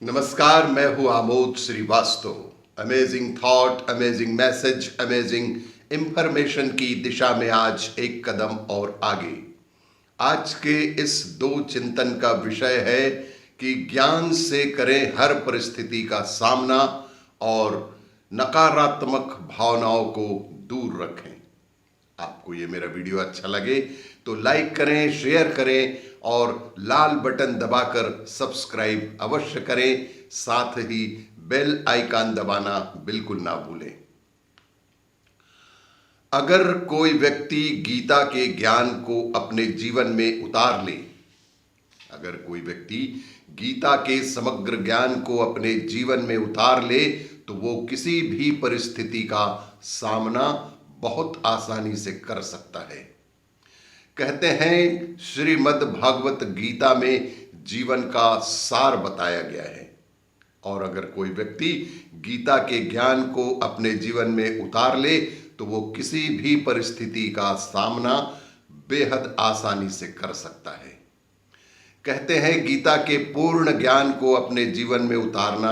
नमस्कार, मैं हूं Amod Shrivastava. Amazing thought, amazing message, amazing information की दिशा में आज एक कदम और आगे। आज के इस दो चिंतन का विषय है कि ज्ञान से करें हर परिस्थिति का सामना और नकारात्मक भावनाओं को दूर रखें। आपको ये मेरा वीडियो अच्छा लगे तो लाइक करें, शेयर करें और लाल बटन दबाकर सब्सक्राइब अवश्य करें। साथ ही बेल आइकन दबाना बिल्कुल ना भूलें। अगर कोई व्यक्ति गीता के ज्ञान को अपने जीवन में उतार ले, अगर कोई व्यक्ति गीता के समग्र ज्ञान को अपने जीवन में उतार ले तो वो किसी भी परिस्थिति का सामना बहुत आसानी से कर सकता है। कहते हैं श्रीमद् भागवत गीता में जीवन का सार बताया गया है और अगर कोई व्यक्ति गीता के ज्ञान को अपने जीवन में उतार ले तो वो किसी भी परिस्थिति का सामना बेहद आसानी से कर सकता है। कहते हैं गीता के पूर्ण ज्ञान को अपने जीवन में उतारना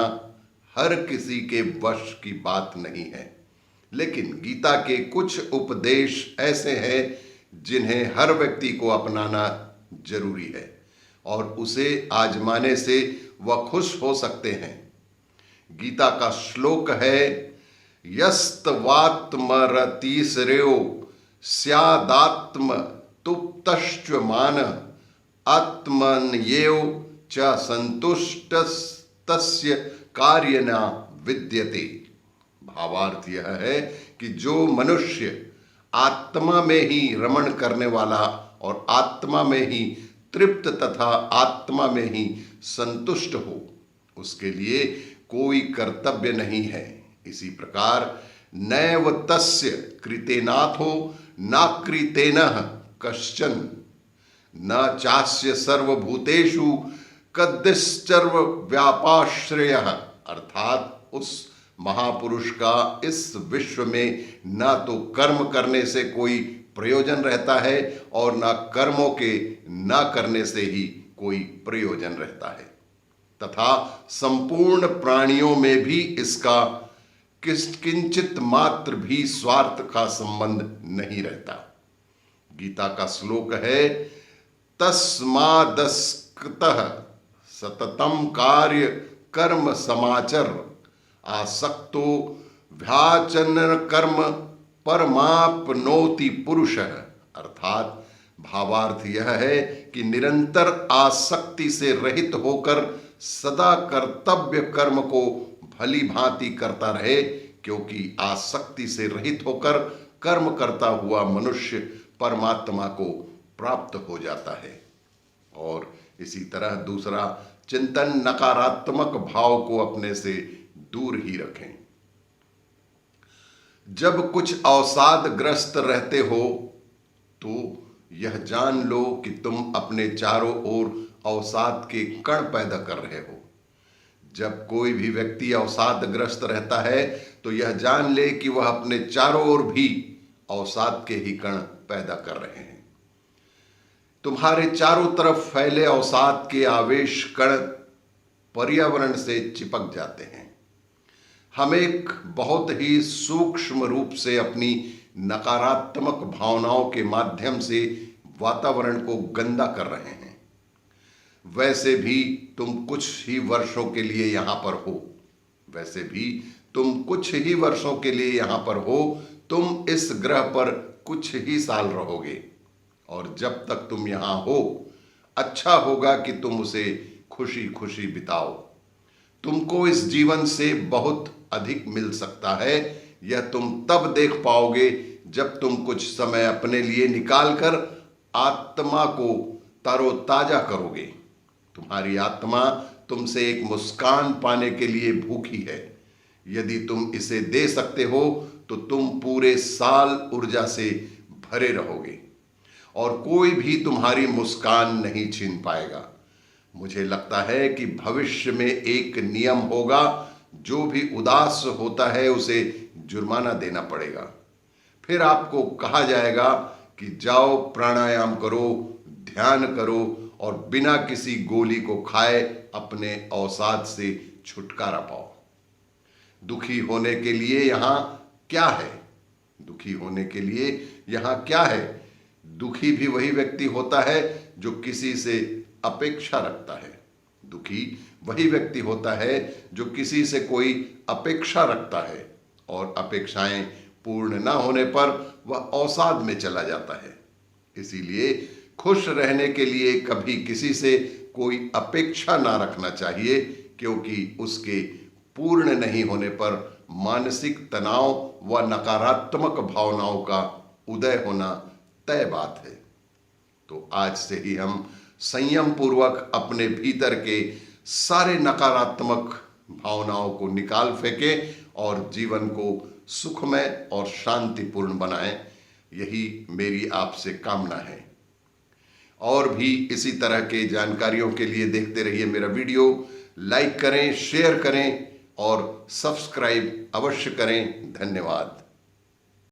हर किसी के वश की बात नहीं है, लेकिन गीता के कुछ उपदेश ऐसे हैं जिन्हें हर व्यक्ति को अपनाना जरूरी है और उसे आजमाने से वह खुश हो सकते हैं। गीता का श्लोक है, यस्तवात्मरतिश्रेयो स्यादात्म तुप्तश्च आत्मन्येव च संतुष्टस्तस्य कार्यना विद्यते। भावार्थ यह है कि जो मनुष्य आत्मा में ही रमण करने वाला और आत्मा में ही तृप्त तथा आत्मा में ही संतुष्ट हो, उसके लिए कोई कर्तव्य नहीं है। इसी प्रकार नैव तस्य कृतेनाथो नाकृतेनः कश्चन न चास्य सर्वभूतेषु कद्यश्चर्व व्यापाश्रयः। अर्थात उस महापुरुष का इस विश्व में ना तो कर्म करने से कोई प्रयोजन रहता है और ना कर्मों के ना करने से ही कोई प्रयोजन रहता है, तथा संपूर्ण प्राणियों में भी इसका किंचित मात्र भी स्वार्थ का संबंध नहीं रहता। गीता का श्लोक है, तस्मादस्कृतः सततम कार्य कर्म समाचर आसक्तो व्याचन कर्म परमाप्नोति पुरुषः। अर्थात भावार्थ यह है कि निरंतर आसक्ति से रहित होकर सदा कर्तव्य कर्म को भली भांति करता रहे, क्योंकि आसक्ति से रहित होकर कर्म करता हुआ मनुष्य परमात्मा को प्राप्त हो जाता है। और इसी तरह दूसरा चिंतन, नकारात्मक भाव को अपने से दूर ही रखें। जब कुछ अवसादग्रस्त रहते हो तो यह जान लो कि तुम अपने चारों ओर अवसाद के कण पैदा कर रहे हो। जब कोई भी व्यक्ति अवसादग्रस्त रहता है तो यह जान ले कि वह अपने चारों ओर भी अवसाद के ही कण पैदा कर रहे हैं। तुम्हारे चारों तरफ फैले अवसाद के आवेश कण पर्यावरण से चिपक जाते हैं। हम एक बहुत ही सूक्ष्म रूप से अपनी नकारात्मक भावनाओं के माध्यम से वातावरण को गंदा कर रहे हैं। वैसे भी तुम कुछ ही वर्षों के लिए यहाँ पर हो, तुम इस ग्रह पर कुछ ही साल रहोगे और जब तक तुम यहाँ हो, अच्छा होगा कि तुम उसे खुशी खुशी बिताओ। तुमको इस जीवन से बहुत अधिक मिल सकता है। यह तुम तब देख पाओगे जब तुम कुछ समय अपने लिए निकालकर आत्मा को तरोताजा करोगे। तुम्हारी आत्मा तुमसे एक मुस्कान पाने के लिए भूखी है। यदि तुम इसे दे सकते हो तो तुम पूरे साल ऊर्जा से भरे रहोगे और कोई भी तुम्हारी मुस्कान नहीं छीन पाएगा। मुझे लगता है कि भविष्य में एक नियम होगा, जो भी उदास होता है उसे जुर्माना देना पड़ेगा। फिर आपको कहा जाएगा कि जाओ प्राणायाम करो, ध्यान करो और बिना किसी गोली को खाए अपने अवसाद से छुटकारा पाओ। दुखी होने के लिए यहाँ क्या है? दुखी होने के लिए यहाँ क्या है? दुखी भी वही व्यक्ति होता है जो किसी से अपेक्षा रखता है। दुखी वही व्यक्ति होता है जो किसी से कोई अपेक्षा रखता है और अपेक्षाएं पूर्ण न होने पर वह अवसाद में चला जाता है। इसीलिए खुश रहने के लिए कभी किसी से कोई अपेक्षा ना रखना चाहिए, क्योंकि उसके पूर्ण नहीं होने पर मानसिक तनाव व नकारात्मक भावनाओं का उदय होना तय बात है। तो आज से ही हम संयम पूर्वक अपने भीतर के सारे नकारात्मक भावनाओं को निकाल फेंकें और जीवन को सुखमय और शांतिपूर्ण बनाएं। यही मेरी आपसे कामना है। और भी इसी तरह के जानकारियों के लिए देखते रहिए मेरा वीडियो। लाइक करें, शेयर करें और सब्सक्राइब अवश्य करें। धन्यवाद।